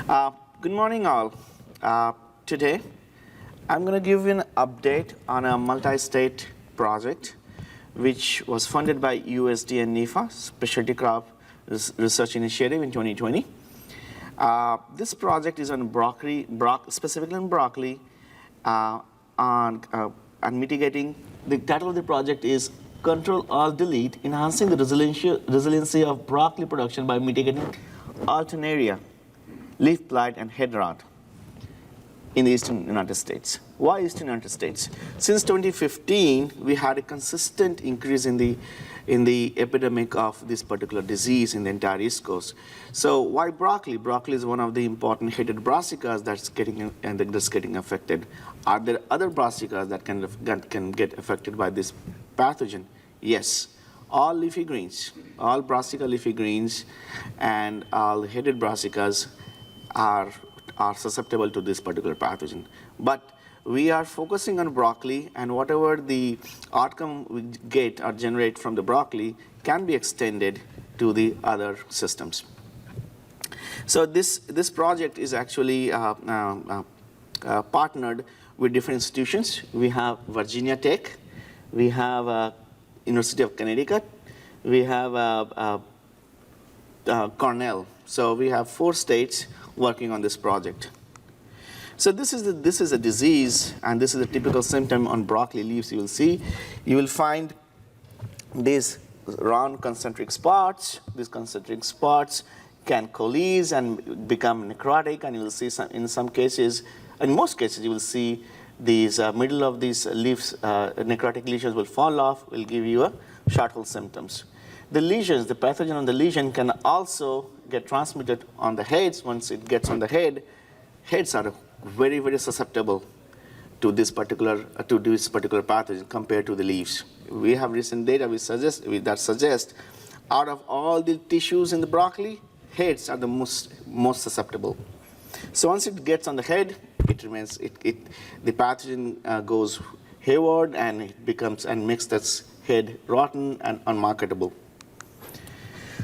Good morning, all. Today, I'm going to give you an update on a multi-state project which was funded by USD and NIFA, Specialty Crop Research Initiative in 2020. This project is on broccoli, specifically on broccoli, on mitigating. The title of the project is Control-Alt-Delete, Enhancing the Resiliency of Broccoli Production by Mitigating Alternaria, Leaf Blight, and Head Rot in the eastern United States. Why eastern United States? Since 2015, we had a consistent increase in the epidemic of this particular disease in the entire East Coast. So why broccoli? Broccoli is one of the important hated brassicas that's getting affected. Are there other brassicas that can get affected by this pathogen? Yes. All leafy greens, all brassica leafy greens, and all hated brassicas are susceptible to this particular pathogen. But we are focusing on broccoli, and whatever the outcome we get or generate from the broccoli can be extended to the other systems. So this project is actually partnered with different institutions. We have Virginia Tech, we have University of Connecticut, we have Cornell. So we have 4 states working on this project. So this is a disease, and this is a typical symptom on broccoli leaves. You will see, you will find these round concentric spots. These concentric spots can coalesce and become necrotic, and you will see in some cases, in most cases, you will see these middle of these leaves, necrotic lesions will fall off, will give you a short hole symptoms. The lesions, the pathogen on the lesion can also get transmitted on the heads. Once it gets on the head, heads are very, very susceptible to this particular pathogen compared to the leaves. We have recent data that suggest out of all the tissues in the broccoli, heads are the most susceptible. So once it gets on the head, it remains. The pathogen goes hayward, and it becomes and makes that head rotten and unmarketable.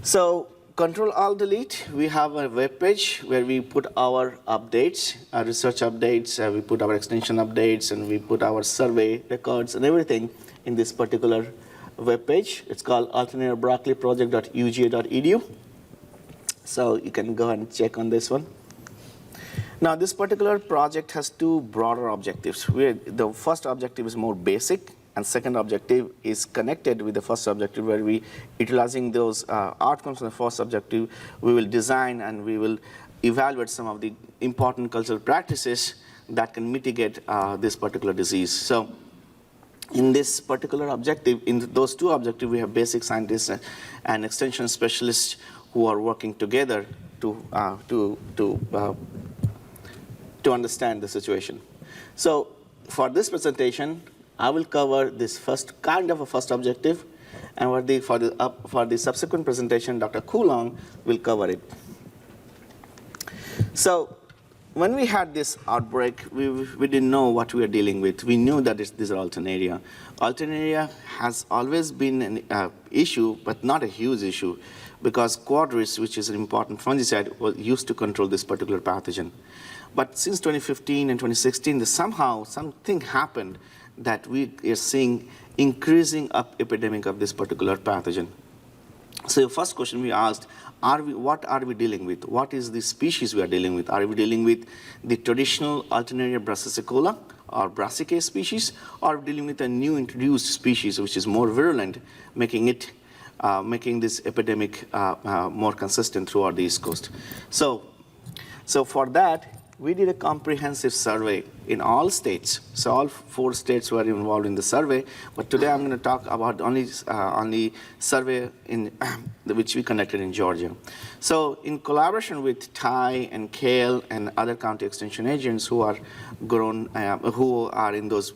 So Control-Alt-Delete, we have a web page where we put our updates, our research updates, we put our extension updates, and we put our survey records and everything in this particular web page. It's called alternariabroccoliproject.uga.edu. So you can go and check on this one. Now, this particular project has 2 broader objectives. The first objective is more basic, and second objective is connected with the first objective, where we, utilizing those outcomes from the first objective, we will design and we will evaluate some of the important cultural practices that can mitigate this particular disease. So in this particular objective, in those 2 objectives, we have basic scientists and extension specialists who are working together to understand the situation. So for this presentation, I will cover this first objective, and for the subsequent presentation, Dr. Coulong will cover it. So when we had this outbreak, we didn't know what we were dealing with. We knew that these are Alternaria. Alternaria has always been an issue, but not a huge issue, because quadris, which is an important fungicide, was used to control this particular pathogen. But since 2015 and 2016, something happened that we are seeing increasing epidemic of this particular pathogen. So the first question we asked, what are we dealing with? What is the species we are dealing with? Are we dealing with the traditional Alternaria brassicicola or brassicae species, or are we dealing with a new introduced species which is more virulent, making this epidemic more consistent throughout the East Coast? So for that, we did a comprehensive survey in all states. So all 4 states were involved in the survey. But today I'm going to talk about only survey which we conducted in Georgia. So in collaboration with Ty and Kale and other county extension agents who are in those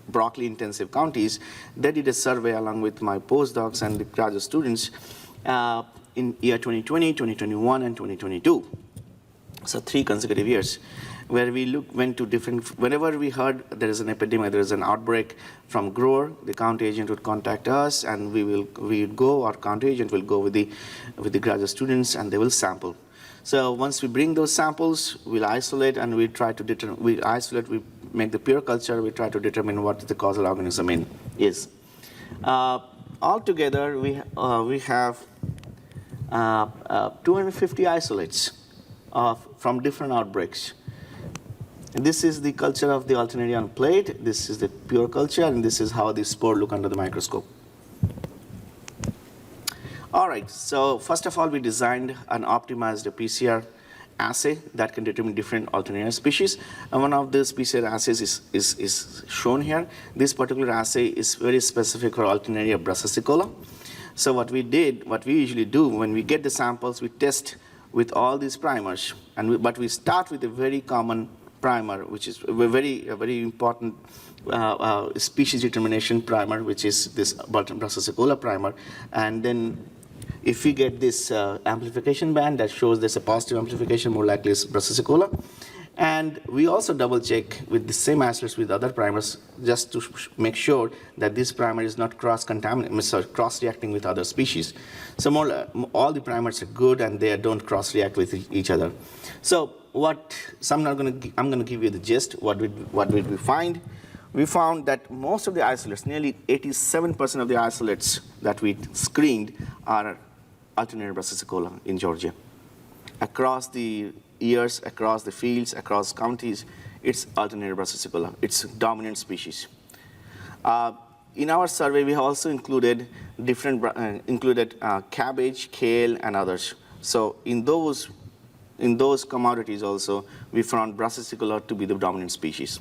broccoli intensive counties, they did a survey along with my postdocs and the graduate students in year 2020, 2021, and 2022. So 3 consecutive years, where we went to different, whenever we heard there is an epidemic, there is an outbreak from grower, the county agent would contact us, and we would go, our county agent will go with the graduate students, and they will sample. So once we bring those samples, we'll isolate and we try to determine, we make the pure culture, we try to determine what the causal organism is. Altogether, we have 250 isolates from different outbreaks. And this is the culture of the Alternaria on plate. This is the pure culture, and this is how the spore look under the microscope. All right, so first of all, we designed and optimized a PCR assay that can determine different Alternaria species. And one of those PCR assays is shown here. This particular assay is very specific for Alternaria brassicicola. So what we usually do when we get the samples, we test with all these primers. But we start with a very common primer, which is a very important species determination primer, which is this brassicicola primer. And then if we get this amplification band that shows there's a positive amplification, more likely it's brassicicola. And we also double check with the same isolates with other primers just to make sure that this primer is not cross-reacting with other species. So all the primers are good and they don't cross-react with each other. So I'm going to give you the gist. What did we find? We found that most of the isolates, nearly 87% of the isolates that we screened are Alternaria brassicicola in Georgia. Across the years, across the fields, across counties, it's Alternaria brassicicola. It's a dominant species. In our survey, we have also included cabbage, kale, and others. So in those commodities also, we found brassicicola to be the dominant species.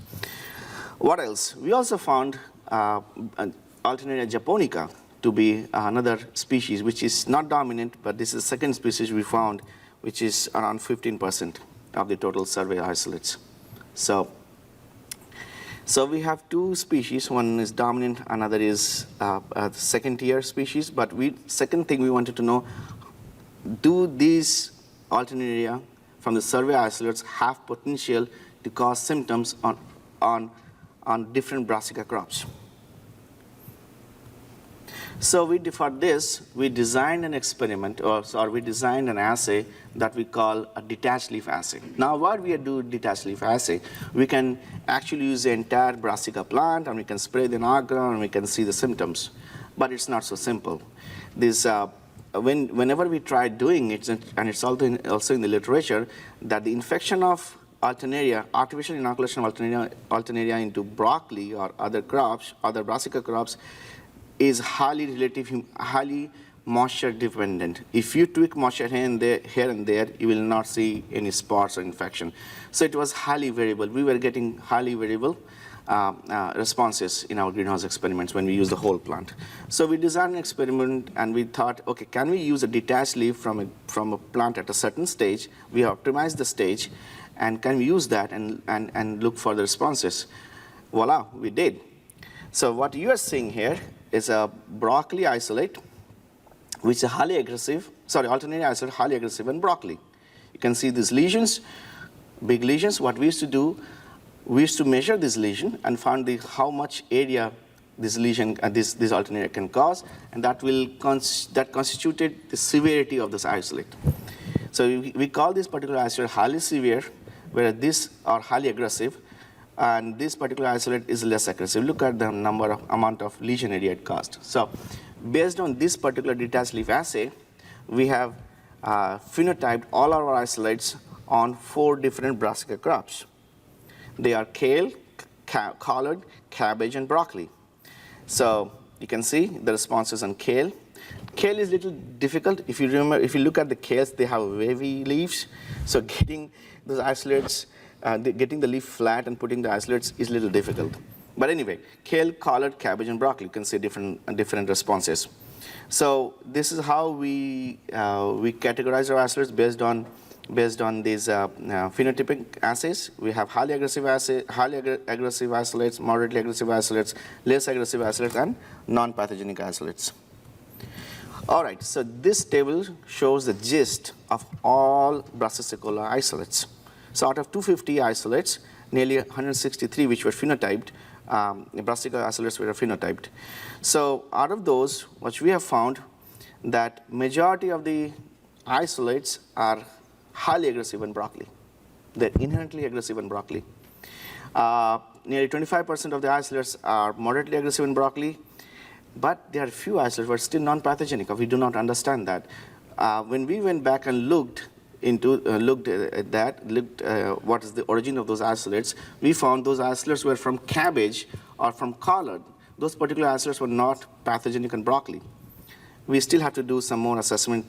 What else? We also found Alternaria japonica to be another species, which is not dominant, but this is the second species we found, which is around 15% of the total survey isolates. So we have two species. One is dominant, another is the second-tier species. But second thing we wanted to know, do these Alternaria from the survey isolates have potential to cause symptoms on different brassica crops? So for this, we designed an experiment, we designed an assay that we call a detached leaf assay. Now, what we do detached leaf assay, we can actually use the entire brassica plant, and we can spray the agar, and we can see the symptoms. But it's not so simple. Whenever we try doing it, and it's also in the literature, that the infection of Alternaria, artificial inoculation of Alternaria into broccoli or other crops, other brassica crops, is highly moisture dependent. If you tweak moisture here and there, you will not see any spots or infection. So it was highly variable. We were getting highly variable responses in our greenhouse experiments when we use the whole plant. So we designed an experiment and we thought, okay, can we use a detached leaf from a plant at a certain stage? We optimized the stage, and can we use that and look for the responses? Voila, we did. So what you are seeing here is a broccoli isolate, which is highly aggressive, Alternaria isolate, highly aggressive in broccoli. You can see these lesions, big lesions. What we used to do, we used to measure this lesion and found how much area this lesion, this Alternaria can cause, and that constituted the severity of this isolate. So we call this particular isolate highly severe, whereas these are highly aggressive, and this particular isolate is less aggressive. Look at the amount of lesion area it caused. So based on this particular detached leaf assay, we have phenotyped all our isolates on 4 different brassica crops. They are kale, collard, cabbage, and broccoli. So you can see the responses on kale. Kale is a little difficult. If you look at the kales, they have wavy leaves. So getting those isolates, getting the leaf flat and putting the isolates is a little difficult. But anyway, kale, collard, cabbage, and broccoli, you can see different responses. So this is how we categorize our isolates based on these phenotypic assays. We have highly aggressive isolates, moderately aggressive isolates, less aggressive isolates, and non-pathogenic isolates. All right, so this table shows the gist of all brassicicola isolates. So out of 250 isolates, nearly 163 which were phenotyped, brassica isolates were phenotyped. So out of those, what we have found that majority of the isolates are highly aggressive in broccoli. They're inherently aggressive in broccoli. Nearly 25% of the isolates are moderately aggressive in broccoli, but there are few isolates were still non-pathogenic. We do not understand that. When we went back and looked at that, what is the origin of those isolates, we found those isolates were from cabbage or from collard. Those particular isolates were not pathogenic in broccoli. We still have to do some more assessment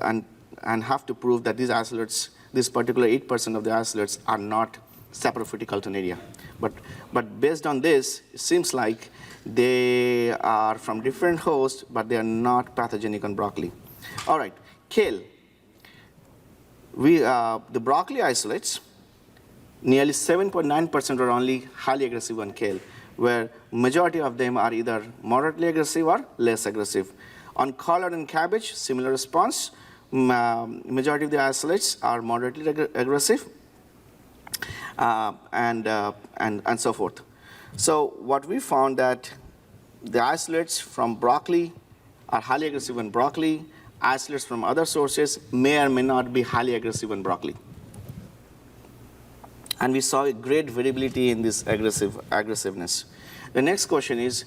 and have to prove that these isolates, this particular 8% of the isolates are not saprophytic Alternaria. But based on this, it seems like they are from different hosts, but they are not pathogenic on broccoli. All right, kale. The broccoli isolates, nearly 7.9% are only highly aggressive on kale, where majority of them are either moderately aggressive or less aggressive. On collard and cabbage, similar response. Majority of the isolates are moderately aggressive, and so forth. So what we found that the isolates from broccoli are highly aggressive in broccoli. Isolates from other sources may or may not be highly aggressive in broccoli. And we saw a great variability in this aggressiveness. The next question is,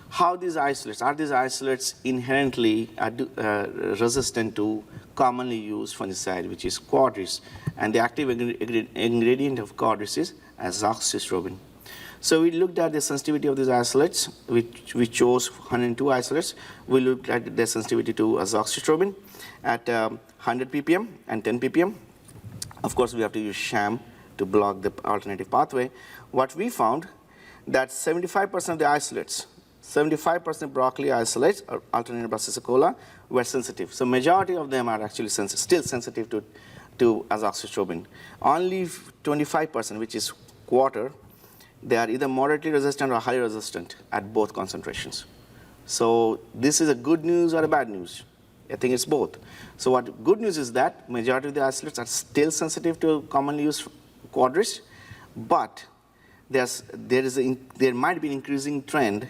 how these isolates, are these isolates inherently resistant to commonly used fungicide, which is quadris, and the active ingredient of quadris is azoxystrobin. So we looked at the sensitivity of these isolates. We chose 102 isolates. We looked at their sensitivity to azoxystrobin at 100 ppm and 10 ppm. Of course, we have to use sham to block the alternative pathway. What we found that 75% of the isolates, 75% broccoli isolates or Alternaria brassicicola were sensitive. So majority of them are actually still sensitive to azoxystrobin. Only 25%, which is quarter, they are either moderately resistant or highly resistant at both concentrations. So this is a good news or a bad news? I think it's both. So what good news is that majority of the isolates are still sensitive to commonly used quadris, but there might be an increasing trend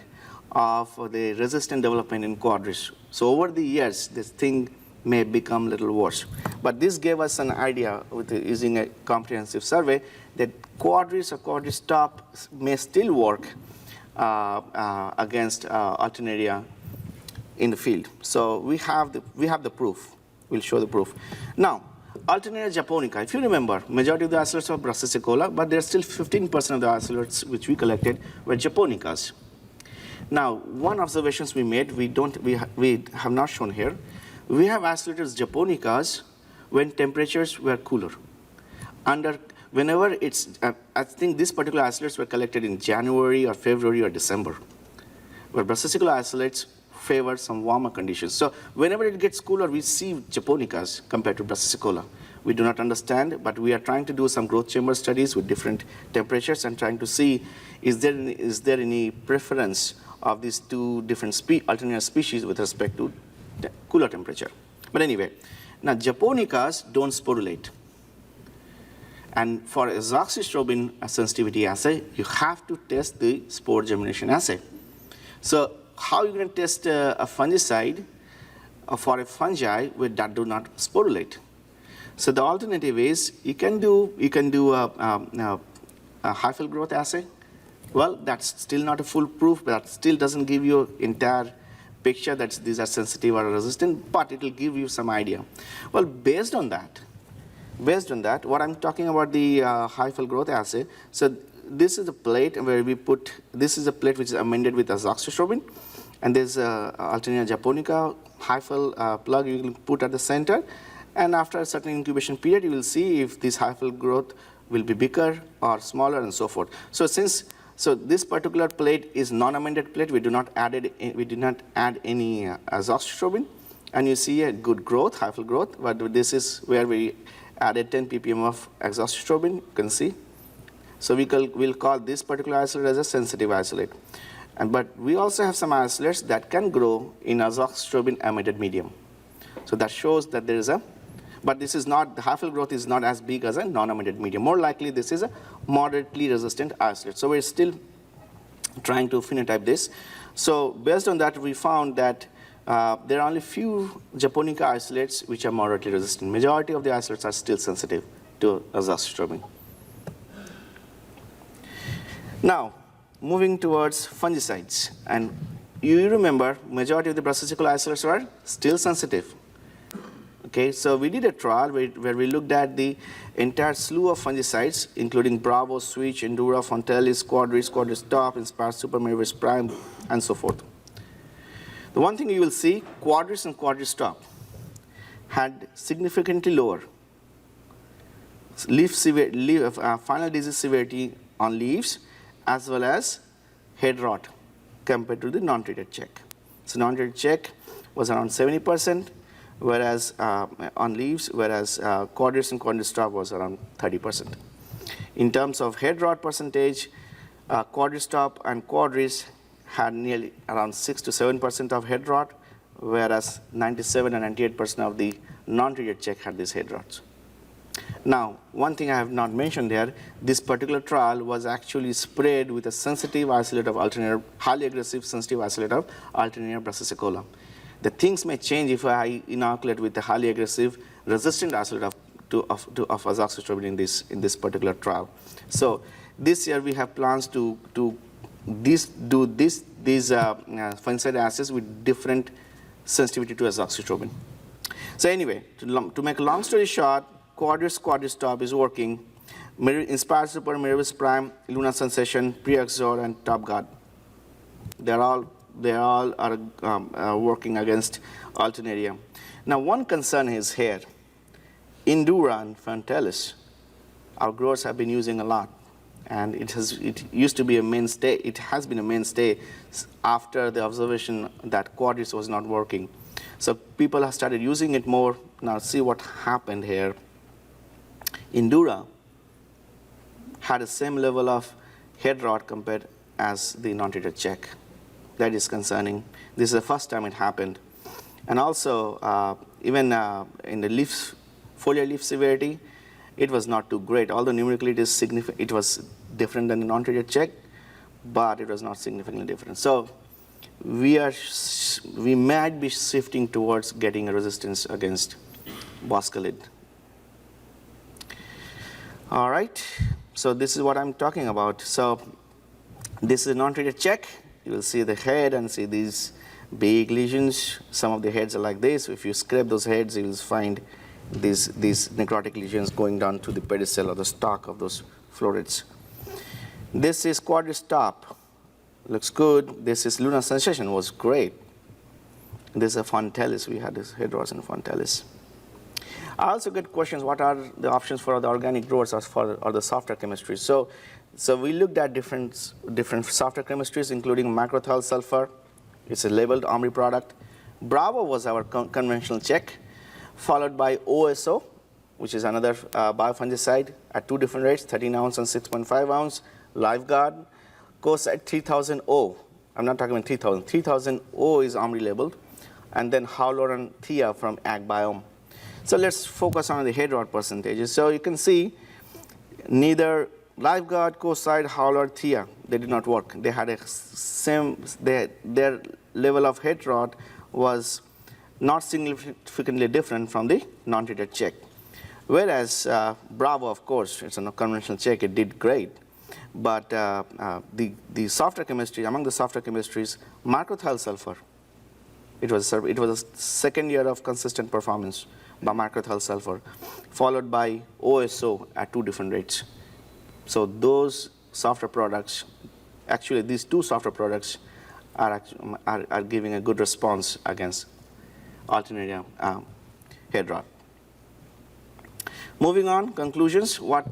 of the resistant development in quadris. So over the years, this thing may become a little worse. But this gave us an idea with using a comprehensive survey that quadris or quadris top may still work against Alternaria in the field. So we have the proof. We'll show the proof. Now, Alternaria japonica, if you remember, majority of the isolates are brassicicola, but there's still 15% of the isolates which we collected were japonicas. Now, one observation we made, we have not shown here. We have isolated japonicas when temperatures were cooler. Whenever it's, I think these particular isolates were collected in January or February or December, where brassicicola isolates favor some warmer conditions. So whenever it gets cooler, we see japonicas compared to brassicicola. We do not understand, but we are trying to do some growth chamber studies with different temperatures and trying to see is there any preference of these two different Alternaria species with respect to cooler temperature. But anyway, now japonicas don't sporulate. And for azoxystrobin sensitivity assay, you have to test the spore germination assay. So how are you going to test a fungicide for a fungi that do not sporulate? So the alternative is you can do a hyphal growth assay. Well, that's still not a full proof, but that still doesn't give you entire picture that these are sensitive or resistant, but it will give you some idea. Well, based on that, what I'm talking about the hyphal growth assay, so this is a plate where we put, this is a plate which is amended with azoxystrobin, and there's Alternaria japonica hyphal plug you can put at the center, and after a certain incubation period, you will see if this hyphal growth will be bigger or smaller and so forth. So this particular plate is non-amended plate. We did not add any azoxystrobin, and you see a good growth, hyphal growth. But this is where we added 10 ppm of azoxystrobin. You can see. So we'll call this particular isolate as a sensitive isolate. But we also have some isolates that can grow in azoxystrobin amended medium. So that shows that there is a. But this is not, the hyphal growth is not as big as a non-amended medium. More likely, this is a moderately resistant isolate. So we're still trying to phenotype this. So based on that, we found that There are only few japonica isolates which are moderately resistant. Majority of the isolates are still sensitive to azoxystrobin. Now, moving towards fungicides. And you remember, majority of the brassicilla isolates are still sensitive. Okay, so we did a trial where we looked at the entire slew of fungicides, including Bravo, Switch, Endura, Fontellis, Quadris, Quadris Top, Inspire Super, Mirvis Prime, and so forth. The one thing you will see, Quadris and Quadris Top had significantly lower final disease severity on leaves as well as head rot compared to the non-treated check. So non-treated check was around 70%, whereas on leaves, whereas Quadris and Quadris Top was around 30%. In terms of head rot percentage, Quadris Top and Quadris had nearly around 6 to 7% of head rot, whereas 97 and 98% of the non-treated check had these head rots. Now, one thing I have not mentioned here, this particular trial was actually sprayed with a sensitive isolate of Alternaria, highly aggressive sensitive isolate of Alternaria brassicicola. The things may change if I inoculate with a highly aggressive resistant isolate of azoxystrobin in this particular trial. So this year we have plans to do these fungicide assays with different sensitivity to azoxystrobin. So anyway, to make a long story short, Quadris Top is working. Inspire Super, Mirvis Prime, Luna Sensation, Pre-Exor, and Top Guard. They all are working against Alternaria. Now, one concern is here. Endura and Fontellis, our growers have been using a lot, and it used to be a mainstay. It has been a mainstay after the observation that Quadris was not working. So people have started using it more. Now see what happened here. Endura had the same level of head rot compared as the non-treated check. That is concerning. This is the first time it happened. And also, even in the foliar leaf severity, it was not too great. Although numerically it was different than the non-treated check, but it was not significantly different. So we might be shifting towards getting a resistance against boscalid. All right, so this is what I'm talking about. So this is a non-treated check. You will see the head and see these big lesions. Some of the heads are like this. If you scrape those heads, you will find these necrotic lesions going down to the pedicel or the stalk of those florets. This is Quadris Top. Looks good. This is Luna Sensation, was great. This is a Fontellis. We had this head rots in Fontellis. I also get questions, what are the options for the organic growers or the software chemistries? So we looked at different software chemistries, including macrothiol sulfur. It's a labeled OMRI product. Bravo was our conventional check, followed by OSO, which is another biofungicide at 2 different rates, 13 ounce and 6.5 ounce. LifeGuard, Coside 3000O. I'm not talking about 3000. 3000O is OMRI labeled. And then Howler and Thea from AgBiome. So let's focus on the head rot percentages. So you can see neither LifeGuard, Coside, Howler, Thea, they did not work. They had their level of head rot was not significantly different from the non-treated check. Whereas Bravo, of course, it's a conventional check, it did great. But the software chemistry, among the software chemistries, macrothiol sulfur, it was a second year of consistent performance by macrothiol sulfur, followed by OSO at 2 different rates. So those software products, actually these 2 software products are giving a good response against Alternaria head rot. Moving on, conclusions. What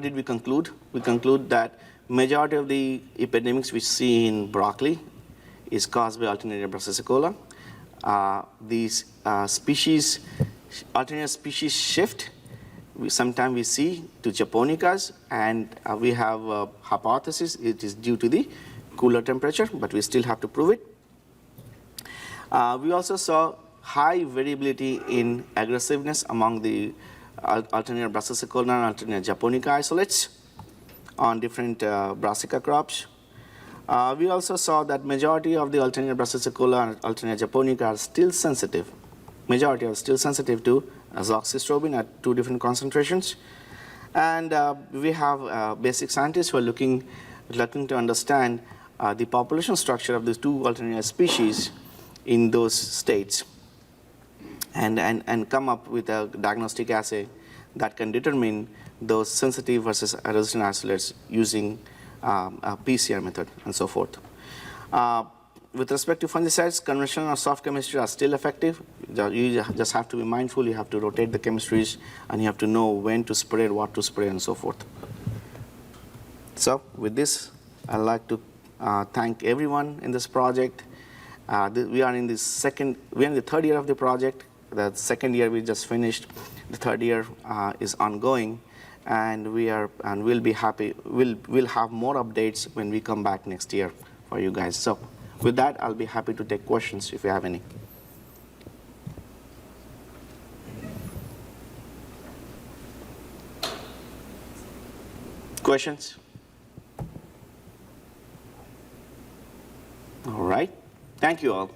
did we conclude? We conclude that majority of the epidemics we see in broccoli is caused by Alternaria brassicicola. These Alternaria species shift. Sometimes we see to japonicas, and we have a hypothesis it is due to the cooler temperature, but we still have to prove it. We also saw high variability in aggressiveness among the Alternaria brassicicola and Alternaria japonica isolates on different brassica crops. We also saw that majority of the Alternaria brassicicola and Alternaria japonica are still sensitive. Majority are still sensitive to azoxystrobin at 2 different concentrations. And we have basic scientists who are looking to understand the population structure of the 2 Alternaria species in those states and come up with a diagnostic assay that can determine those sensitive versus resistant isolates using a PCR method and so forth. With respect to fungicides, conventional or soft chemistry are still effective. You just have to be mindful. You have to rotate the chemistries, and you have to know when to spray, what to spray, and so forth. So with this, I'd like to thank everyone in this project. We are in the 3rd year of the project. The 2nd year we just finished. The 3rd year is ongoing, and we'll be happy. We'll have more updates when we come back next year for you guys. So with that, I'll be happy to take questions if you have any. Questions? All right. Thank you all.